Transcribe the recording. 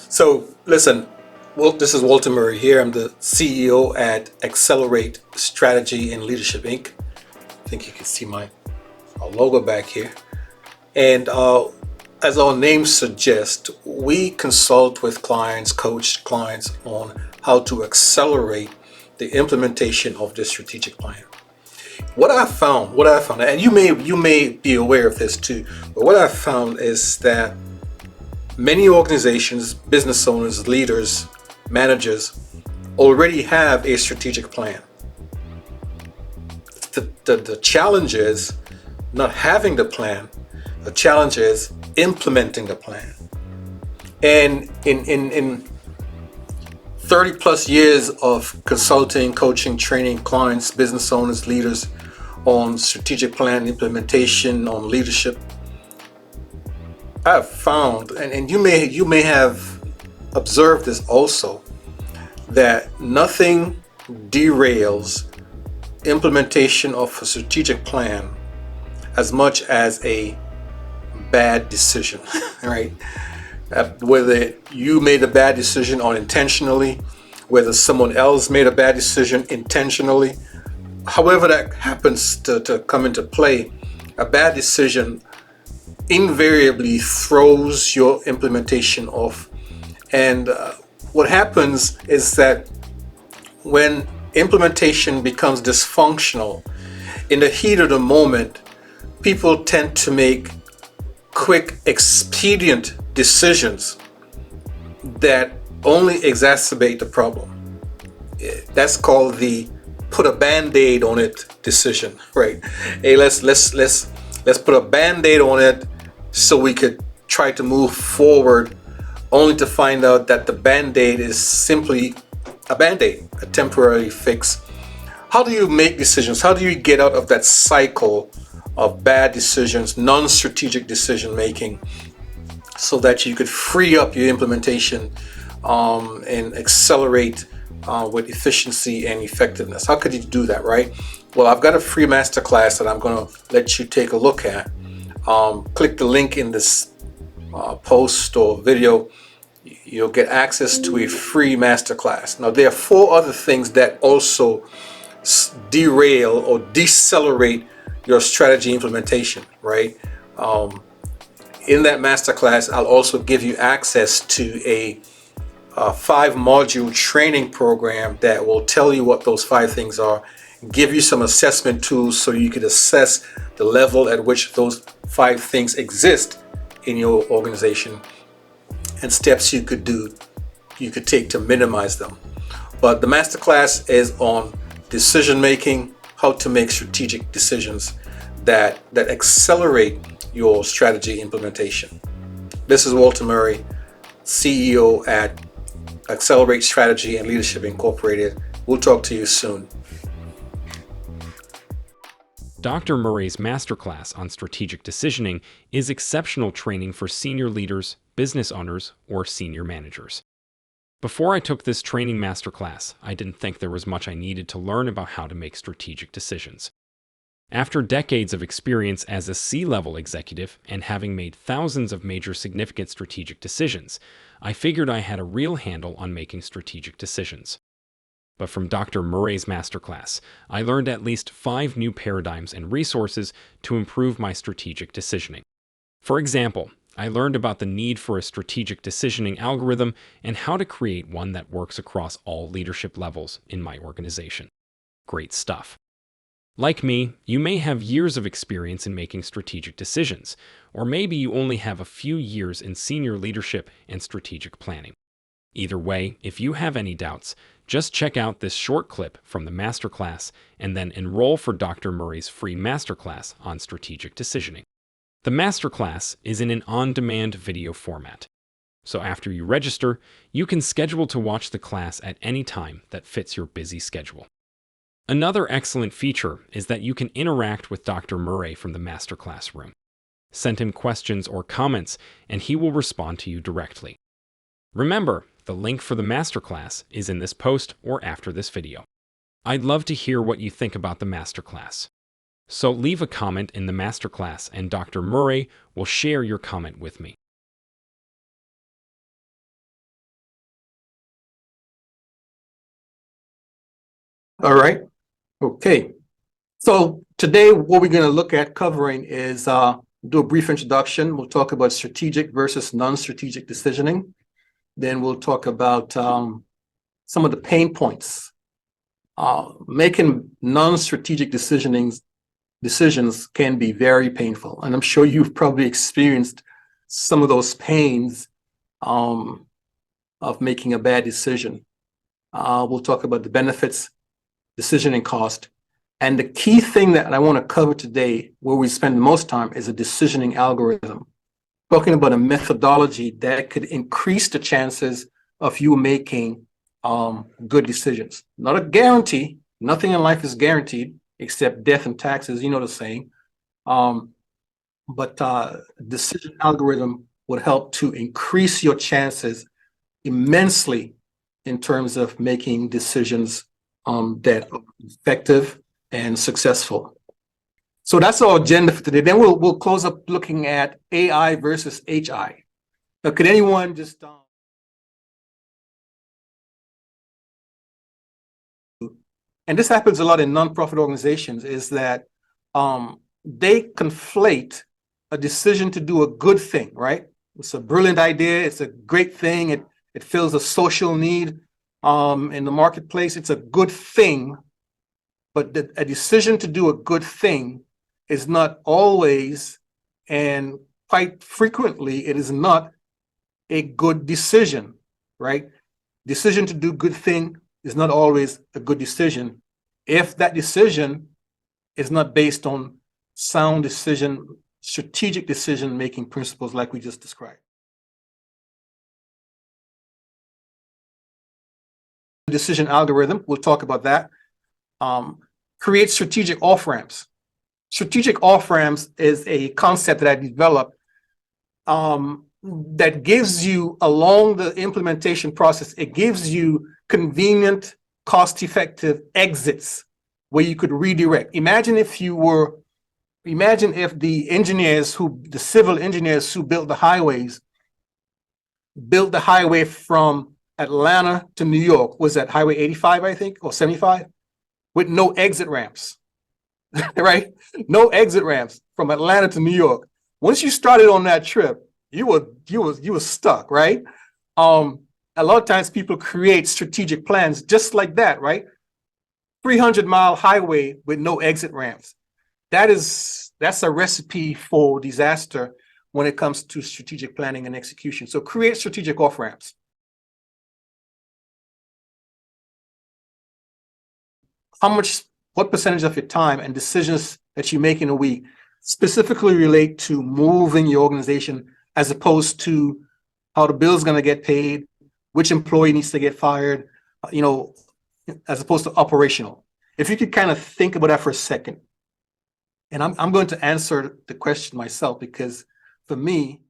So, listen, well, this is Walter Murray here. I'm the CEO at Accelerate Strategy and Leadership Inc. I think you can see my logo back here. And as our name suggests, we consult with clients, coach clients on how to accelerate the implementation of this strategic plan. What I found, and you may be aware of this too, but what I found is that many organizations, business owners, leaders, managers already have a strategic plan. The challenge is not having the plan. The challenge is implementing the plan. And in 30 plus years of consulting, coaching, training clients, business owners, leaders on strategic plan implementation, on leadership, I've found, and you may have observed this also, that nothing derails implementation of a strategic plan as much as a bad decision, right? Whether you made a bad decision unintentionally, whether someone else made a bad decision intentionally, however that happens to come into play, a bad decision invariably throws your implementation off. And what happens is that when implementation becomes dysfunctional, in the heat of the moment, people tend to make quick, expedient decisions that only exacerbate the problem. That's called the put a band-aid on it decision, right? Hey, let's put a band-aid on it so we could try to move forward, only to find out that the band-aid is simply a band-aid, a temporary fix. How do you make decisions? How do you get out of that cycle of bad decisions, non-strategic decision making, so that you could free up your implementation and accelerate with efficiency and effectiveness? How could you do that, right? Well, I've got a free masterclass that I'm going to let you take a look at. Click the link in this post or video. You'll get access to a free masterclass. Now, there are 4 other things that also derail or decelerate your strategy implementation, right? In that masterclass, I'll also give you access to a 5-module training program that will tell you what those 5 things are, give you some assessment tools so you can assess the level at which those 5 things exist in your organization, and steps you could take to minimize them. But the masterclass is on decision making, how to make strategic decisions that accelerate your strategy implementation. This is Walter Murray, CEO at Accelerate Strategy and Leadership Incorporated. We'll talk to you soon. Dr. Murray's masterclass on strategic decisioning is exceptional training for senior leaders, business owners, or senior managers. Before I took this training masterclass, I didn't think there was much I needed to learn about how to make strategic decisions. After decades of experience as a C-level executive and having made thousands of major significant strategic decisions, I figured I had a real handle on making strategic decisions. But from Dr. Murray's masterclass, I learned at least 5 new paradigms and resources to improve my strategic decisioning. For example, I learned about the need for a strategic decisioning algorithm and how to create one that works across all leadership levels in my organization. Great stuff. Like me, you may have years of experience in making strategic decisions, or maybe you only have a few years in senior leadership and strategic planning. Either way, if you have any doubts, just check out this short clip from the masterclass and then enroll for Dr. Murray's free masterclass on strategic decisioning. The masterclass is in an on-demand video format, so after you register, you can schedule to watch the class at any time that fits your busy schedule. Another excellent feature is that you can interact with Dr. Murray from the masterclass room. Send him questions or comments, and he will respond to you directly. Remember, the link for the masterclass is in this post or after this video. I'd love to hear what you think about the masterclass. So leave a comment in the masterclass and Dr. Murray will share your comment with me. All right. Okay. So today, what we're going to look at covering is do a brief introduction. We'll talk about strategic versus non-strategic decisioning. Then we'll talk about some of the pain points. Making non-strategic decisions can be very painful, and I'm sure you've probably experienced some of those pains of making a bad decision. We'll talk about the benefits, decisioning cost, and the key thing that I want to cover today, where we spend the most time, is a decisioning algorithm. Talking about a methodology that could increase the chances of you making good decisions. Not a guarantee. Nothing in life is guaranteed except death and taxes. You know the saying. But decision algorithm would help to increase your chances immensely in terms of making decisions that are effective and successful. So that's our agenda for today. Then we'll close up looking at AI versus HI. Now, could anyone just and this happens a lot in nonprofit organizations, is that they conflate a decision to do a good thing, right? It's a brilliant idea. It's a great thing. It fills a social need in the marketplace. It's a good thing, but a decision to do a good thing is not always, and quite frequently, it is not a good decision, right? Decision to do good thing is not always a good decision if that decision is not based on sound decision, strategic decision-making principles like we just described. Decision algorithm, we'll talk about that. Create strategic off-ramps. Strategic off-ramps is a concept that I developed that gives you, along the implementation process, it gives you convenient, cost-effective exits where you could redirect. Imagine if the civil engineers who built the highways, built the highway from Atlanta to New York, was that Highway 85, I think, or 75, with no exit ramps, right? No exit ramps from Atlanta to New York. Once you started on that trip, you were stuck, right? A lot of times people create strategic plans just like that, right? 300-mile highway with no exit ramps. That's a recipe for disaster when it comes to strategic planning and execution. So create strategic off-ramps. What percentage of your time and decisions that you make in a week specifically relate to moving your organization as opposed to how the bill's going to get paid, which employee needs to get fired, as opposed to operational? If you could kind of think about that for a second. And I'm going to answer the question myself, because for me,